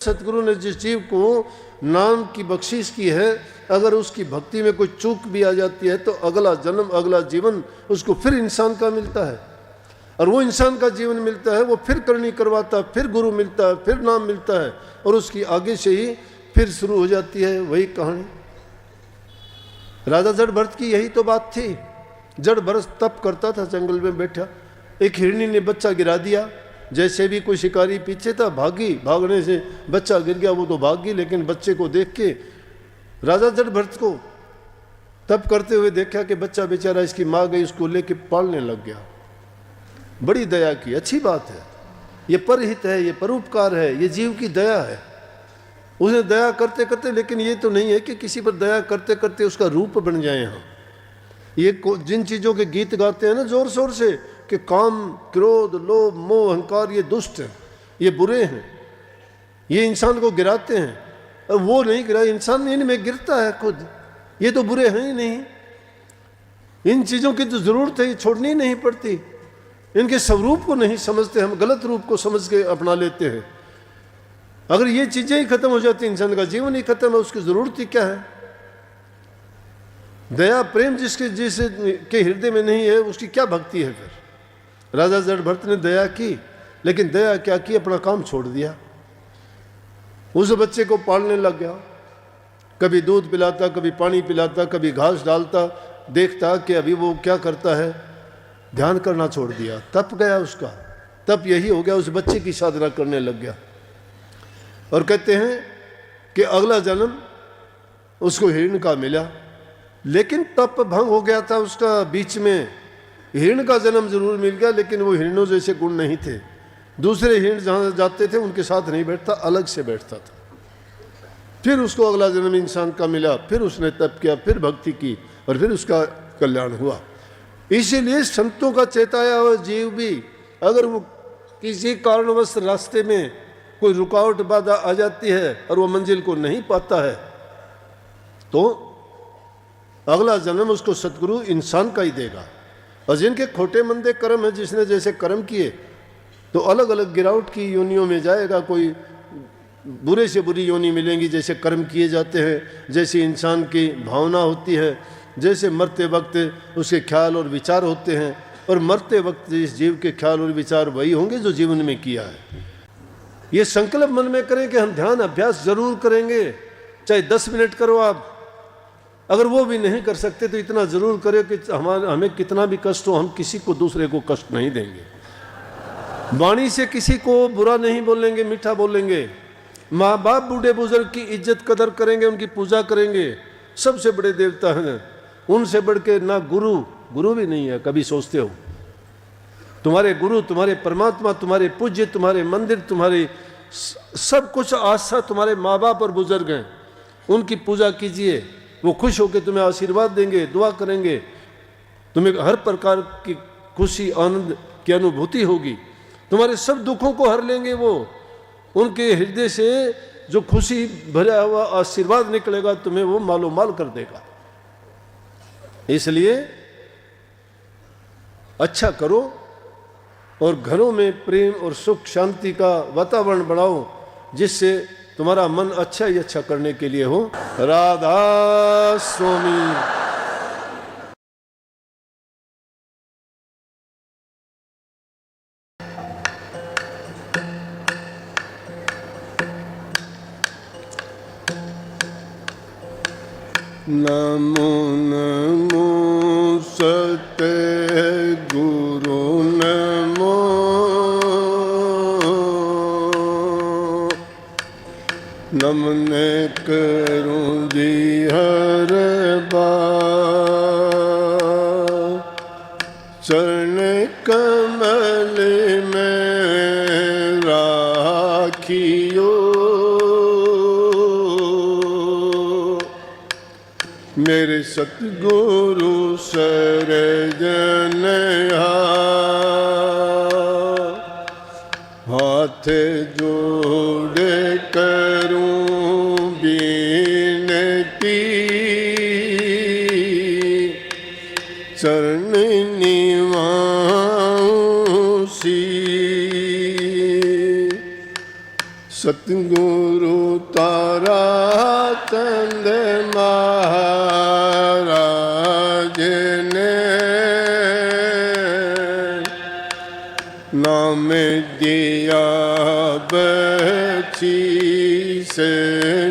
सतगुरु ने जिस जीव को नाम की बख्शिश की है, अगर उसकी भक्ति में कोई चूक भी आ जाती है तो अगला जन्म अगला जीवन उसको फिर इंसान का मिलता है, और वो इंसान का जीवन मिलता है, वो फिर करनी करवाता है, फिर गुरु मिलता है, फिर नाम मिलता है, और उसकी आगे से ही फिर शुरू हो जाती है वही कहानी। राजा जड़ भरत की यही तो बात थी। जड़ भरत तप करता था, जंगल में बैठा, एक हिरनी ने बच्चा गिरा दिया। जैसे भी कोई शिकारी पीछे था, भागी, भागने से बच्चा गिर गया, वो तो भागी, लेकिन बच्चे को देख के राजा जड़ भरत को तप करते हुए देखा कि बच्चा बेचारा, इसकी माँ गई उसको लेके पालने लग गया। बड़ी दया की, अच्छी बात है, ये परहित है, ये परोपकार है, ये जीव की दया है। उसने दया करते करते, लेकिन ये तो नहीं है कि किसी पर दया करते करते उसका रूप बन जाए हम। ये जिन चीज़ों के गीत गाते हैं ना जोर शोर से कि काम, क्रोध, लोभ, मोह, अहंकार ये दुष्ट हैं, ये बुरे हैं, ये इंसान को गिराते हैं, और वो नहीं गिरा, इंसान इनमें गिरता है खुद। ये तो बुरे हैं ही नहीं, इन चीज़ों की तो ज़रूरत है, ये छोड़नी नहीं पड़ती। इनके स्वरूप को नहीं समझते, हम गलत रूप को समझ के अपना लेते हैं। अगर ये चीज़ें ही खत्म हो जाती, इंसान का जीवन ही खत्म है, उसकी ज़रूरत ही क्या है। दया प्रेम जिसके हृदय में नहीं है, उसकी क्या भक्ति है फिर। राजा जड़ भरत ने दया की, लेकिन दया क्या की, अपना काम छोड़ दिया। उस बच्चे को पालने लग गया, कभी दूध पिलाता, कभी पानी पिलाता, कभी घास डालता, देखता कि अभी वो क्या करता है, ध्यान करना छोड़ दिया। तप गया उसका, तप यही हो गया, उस बच्चे की साधना करने लग गया। और कहते हैं कि अगला जन्म उसको हिरण का मिला, लेकिन तप भंग हो गया था उसका बीच में। हिरण का जन्म जरूर मिल गया, लेकिन वो हिरणों जैसे गुण नहीं थे। दूसरे हिरण जहाँ जाते थे उनके साथ नहीं बैठता, अलग से बैठता था। फिर उसको अगला जन्म इंसान का मिला, फिर उसने तप किया, फिर भक्ति की, और फिर उसका कल्याण हुआ। इसीलिए संतों का चेताया हुआ जीव भी अगर वो किसी कारणवश रास्ते में कोई रुकावट बाधा आ जाती है और वो मंजिल को नहीं पाता है, तो अगला जन्म उसको सतगुरु इंसान का ही देगा। और जिनके खोटे मंदे कर्म है, जिसने जैसे कर्म किए, तो अलग अलग गिरावट की योनियों में जाएगा। कोई बुरे से बुरी योनि मिलेंगी जैसे कर्म किए जाते हैं, जैसे इंसान की भावना होती है, जैसे मरते वक्त उसके ख्याल और विचार होते हैं, और मरते वक्त इस जीव के ख्याल और विचार वही होंगे जो जीवन में किया है। ये संकल्प मन में करें कि हम ध्यान अभ्यास जरूर करेंगे, चाहे 10 मिनट करो आप। अगर वो भी नहीं कर सकते तो इतना जरूर करें कि हमें कितना भी कष्ट हो, हम किसी को दूसरे को कष्ट नहीं देंगे। वाणी से किसी को बुरा नहीं बोलेंगे, मीठा बोलेंगे। माँ बाप बूढ़े बुजुर्ग की इज्जत कदर करेंगे, उनकी पूजा करेंगे। सबसे बड़े देवता हैं, उनसे बढ़ के ना गुरु भी नहीं है। कभी सोचते हो तुम्हारे गुरु, तुम्हारे परमात्मा, तुम्हारे पूज्य, तुम्हारे मंदिर, तुम्हारे सब कुछ आस्था तुम्हारे माँ बाप और बुजुर्ग हैं। उनकी पूजा कीजिए, वो खुश होकर तुम्हें आशीर्वाद देंगे, दुआ करेंगे, तुम्हें हर प्रकार की खुशी आनंद की अनुभूति होगी। तुम्हारे सब दुखों को हर लेंगे वो। उनके हृदय से जो खुशी भरा हुआ आशीर्वाद निकलेगा, तुम्हें वो मालो माल कर देगा। इसलिए अच्छा करो और घरों में प्रेम और सुख शांति का वातावरण बनाओ, जिससे तुम्हारा मन अच्छा ही अच्छा करने के लिए हो। राधा स्वामी। नमो नमो सते गुरु नमो, नमने करूं जी हर बार, चरण कमल में राखियो, मेरे सतगुरु सरजन हाथ जोड़े करूं बिनती, चरण निवासी सतगुरु तारा चंद महाराज ने नाम दिया बची से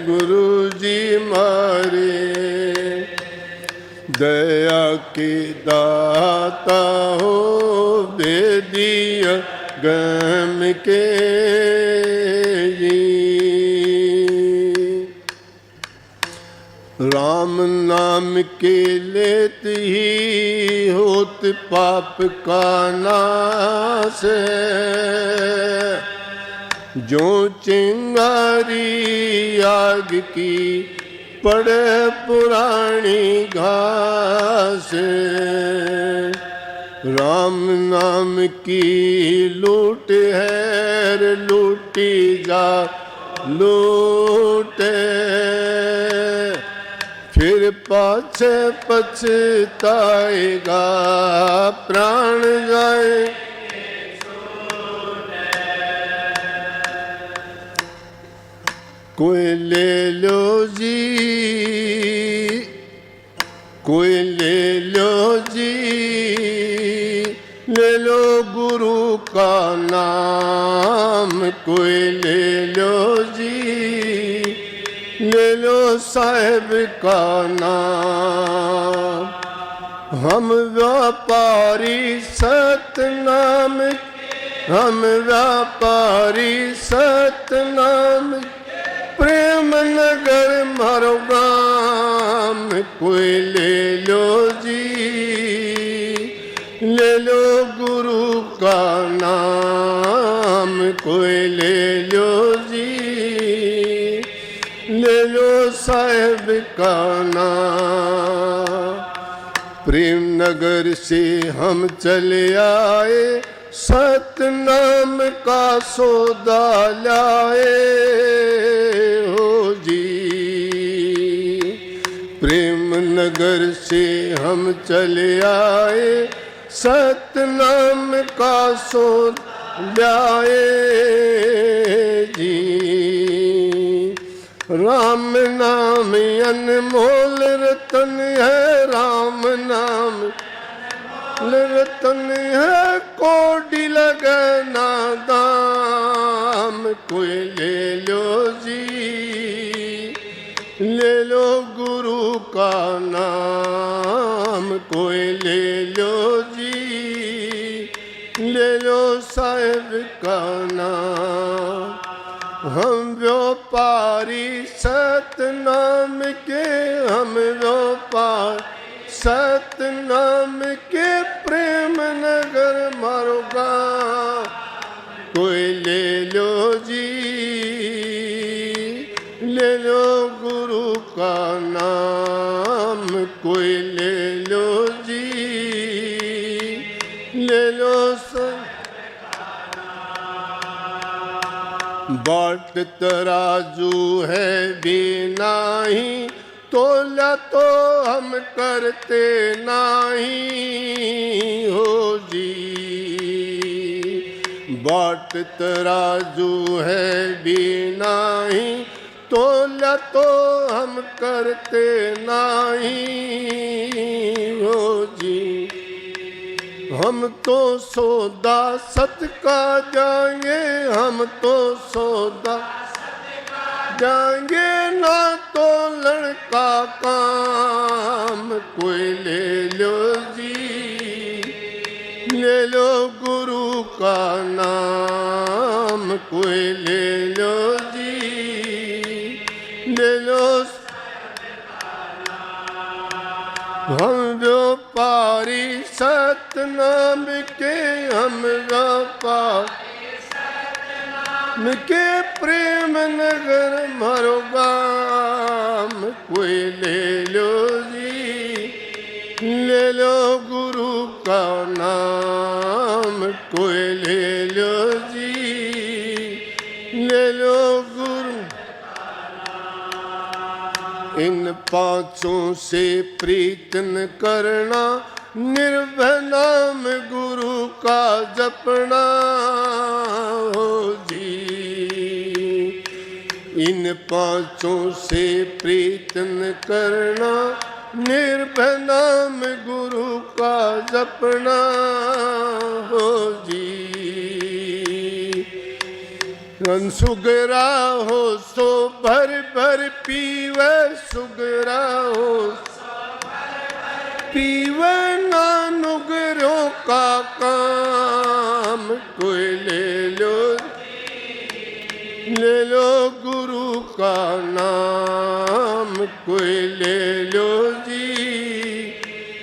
गुरु जी मारे, दया के दाता हो बेदिया गम के जी। राम नाम के लेत ही होत पाप का नाश, जो चिंगारी आग की पड़े पुरानी घास। राम नाम की लूट है लूटी जा लूटे, फिर पाछे पछताएगा प्राण जाए। कोई ले लो जी, कोई ले लो जी, ले लो गुरु का नाम। कोई ले लो जी, ले लो साहिब का नाम। हम व्यापारी सतनाम, हम व्यापारी सतनाम, प्रेम नगर मारो गाम। कोई ले लो जी, ले लो गुरु का नाम। कोई ले लो जी, ले लो साहिब का नाम। प्रेम नगर से हम चले आए, सतनाम का सौदा लाए हो जी। प्रेम नगर से हम चले आए, सतनाम का सौदा लाए जी। राम नाम अनमोल रतन है, राम नाम रतन है, कोटि लगना दाम। कोई ले लो जी, ले लो गुरु का नाम। कोई ले लो जी, ले लो साहिब का नाम। हम व्यापारी सतनाम के, हम व्यापार सतनाम के, प्रेम नगर मारो गाँव। कोई ले लो जी, ले लो गुरु का नाम। कोई ले लो जी, ले लो बाट तराजू है बिना ही, तोला तो हम करते नहीं हो जी। बाट तराजू है बिना ही, तोला तो हम करते नहीं हो जी। हम तो सौदा सत का जाएंगे, हम तो सौदा जाएंगे, ना तो लड़का काम। कोई ले लो जी, ले लो गुरु का नाम। कोई ले लो जी, ले लो। हम व्यापारी सतनाम के, हम व्यापार के, प्रेम नगर मारो गाम। कोई ले लो जी, ले लो गुरु का नाम। कोई ले लो जी, ले लो गुरु। इन पांचों से प्रीत न करना, निर्भय नाम गुरु का जपना हो जी। इन पांचों से प्रीत न करना, निर्भय नाम गुरु का जपना हो जी। सुगरा हो सो भर भर पीवे, सुगरा हो पीवे ना नुगरों का काम। कोई ले लो गुरु का नाम, कोई ले लो जी,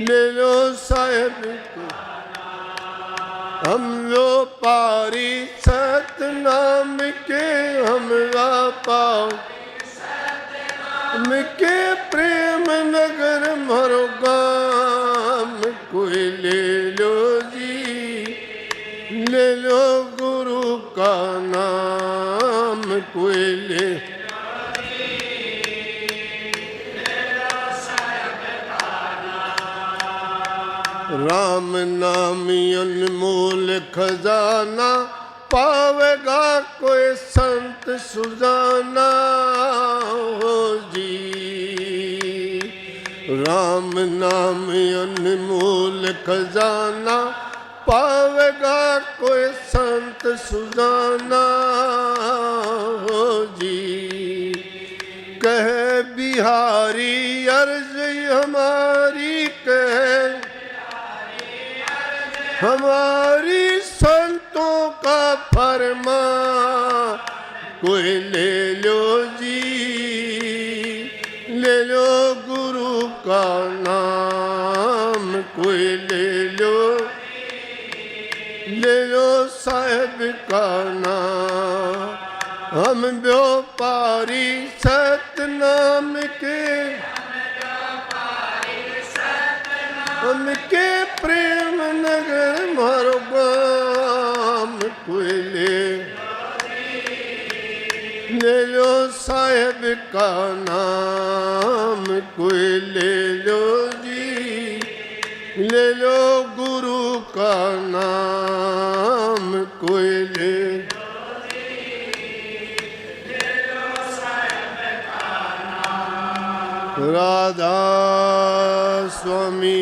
ले लो साहेब को। हम व्यापारी सतनाम के, हम व्यापार के प्रेम नगर मरो गाम। कोई ले लो जी, ले लो गुरु का नाम, कोई ले राम नाम अनमोल खजाना, पावेगा कोई संत सुजाना हो जी। राम नाम अनमोल खजाना, पावेगा कोई संत सुजाना हो जी। कह बिहारी अर्ज हमारी, कह हमारी संतों का फरमा। कोई ले लो जी, ले लो गुरु का नाम, कोई ले लो साहेब का नाम। हम व्यापारी सतनाम के, हमके प्रेम नगर मारो गाम। कोई ले लो साहेब का नाम, कोई ले लो जी, ले लो गुरु का नाम, कोई ले राधा स्वामी